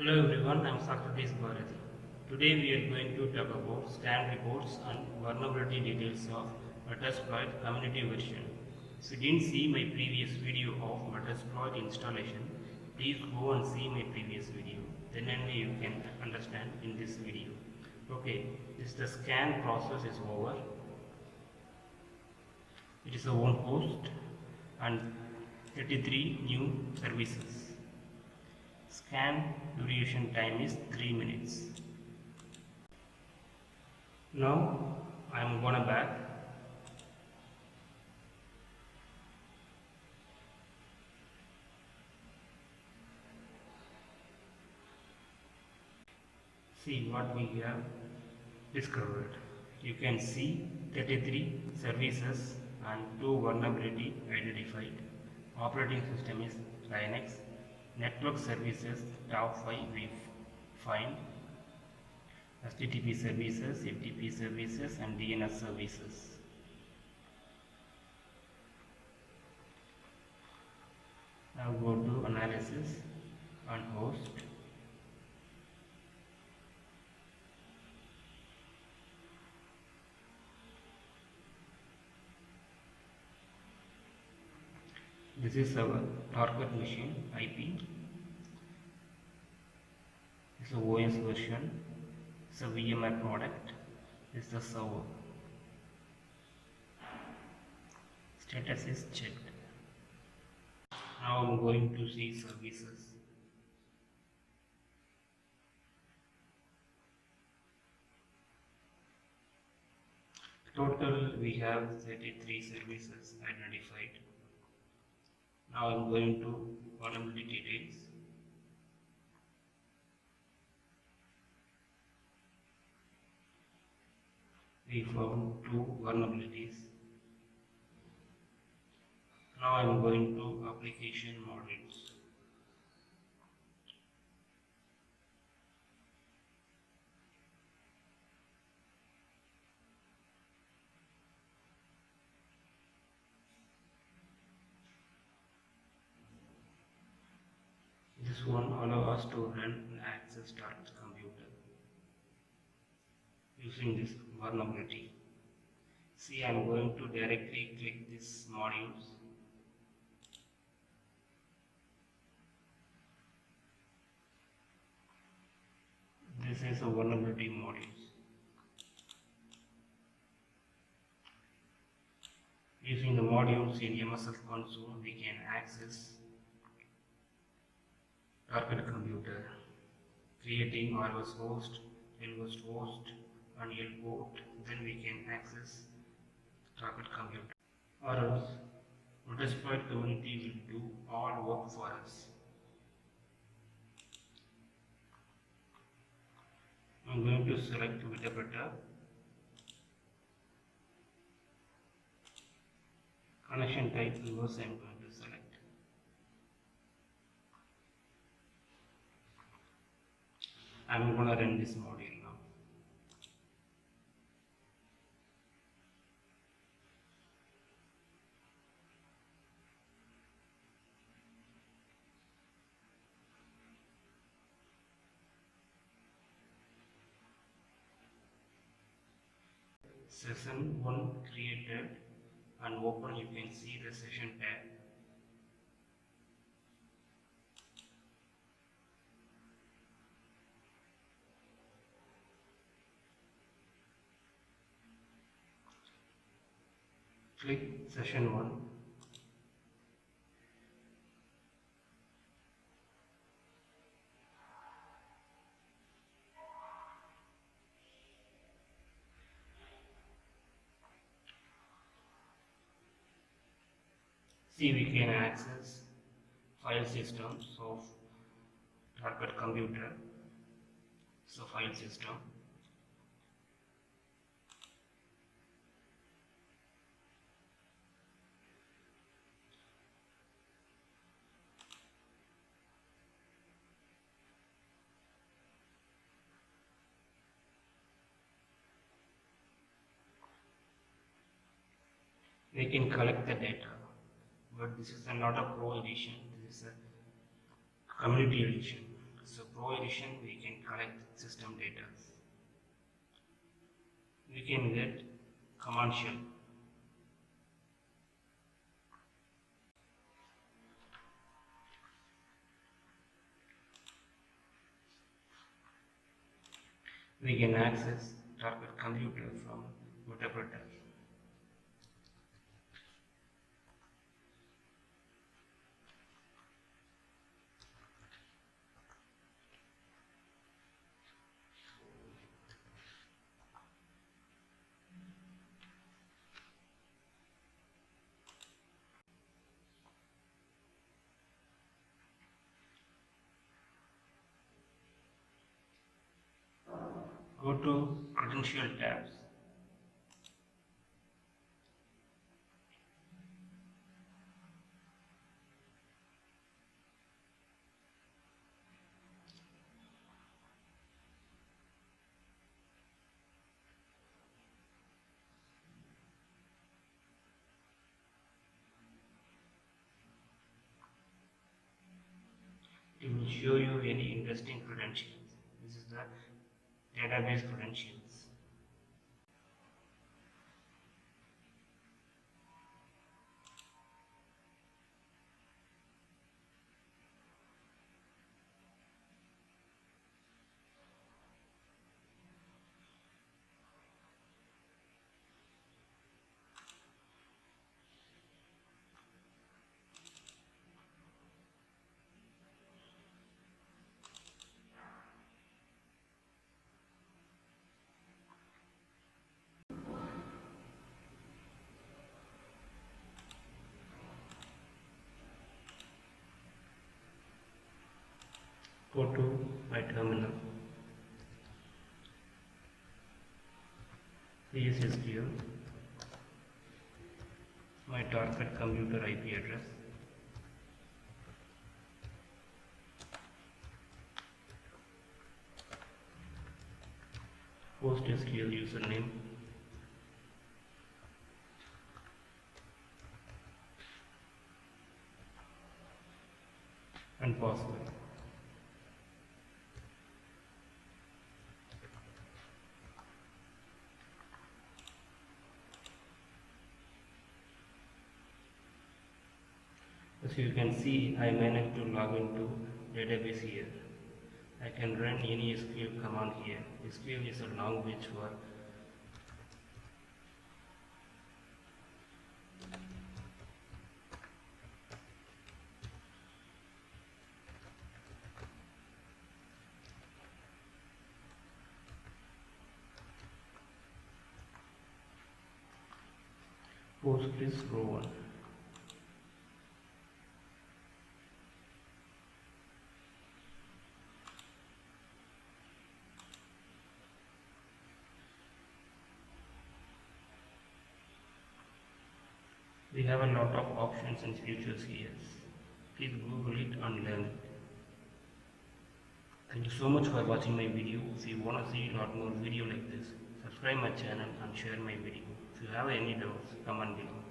Hello everyone, I am Socrates Bharati. Today we are going to talk about scan reports and vulnerability details of Metasploit Community version. If you didn't see my previous video of Metasploit installation, please go and see my previous video. Then only you can understand in this video. Okay, this the scan process is over. It is a one host and 33 new services. Scan duration time is 3 minutes. Now I am gonna back. See what we have discovered. You can see 33 services and 2 vulnerability identified. Operating system is Linux. Network services top 5 we find. HTTP services, FTP services and DNS services. Now go to analysis and host. This is our target machine IP. This is the OS version. It's a VMware product. This is the server. Status is checked. Now I'm going to see services. Total we have 33 services identified. Now I'm going to vulnerability details. We found 2 vulnerabilities. Now I'm going to application modules. This one allows us to run and access target computer using this vulnerability. See, I am going to directly click this modules. This is a vulnerability modules. Using the modules in MSF console, we can access target computer, creating ROS host, LOS host and L port. Then we can access target computer. Or else, Metasploit community will do all work for us. I'm going to select Metapeta. Connection type reverse I am going to select. I am going to run this module now. Session 1 created and open, you can see the session tab. Click session 1. See, we can access file systems of target computer. So file system. We can collect the data, but this is not a pro edition, this is a community edition. So pro coalition, we can collect system data. We can get command shell. We can access target computer from Metasploit. Go to credential tabs. It will show you any interesting credentials. This is the database credentials. Go to my terminal. CSSQL, my target computer IP address, PostSQL username, and password. As you can see, I managed to log into database here. I can run any SQL command here. SQL is a language for Postgres row 1. We have a lot of options and features here. Please Google it and learn it. Thank you so much for watching my video. If you want to see a lot more video like this, subscribe my channel and share my video. If you have any doubts, comment below.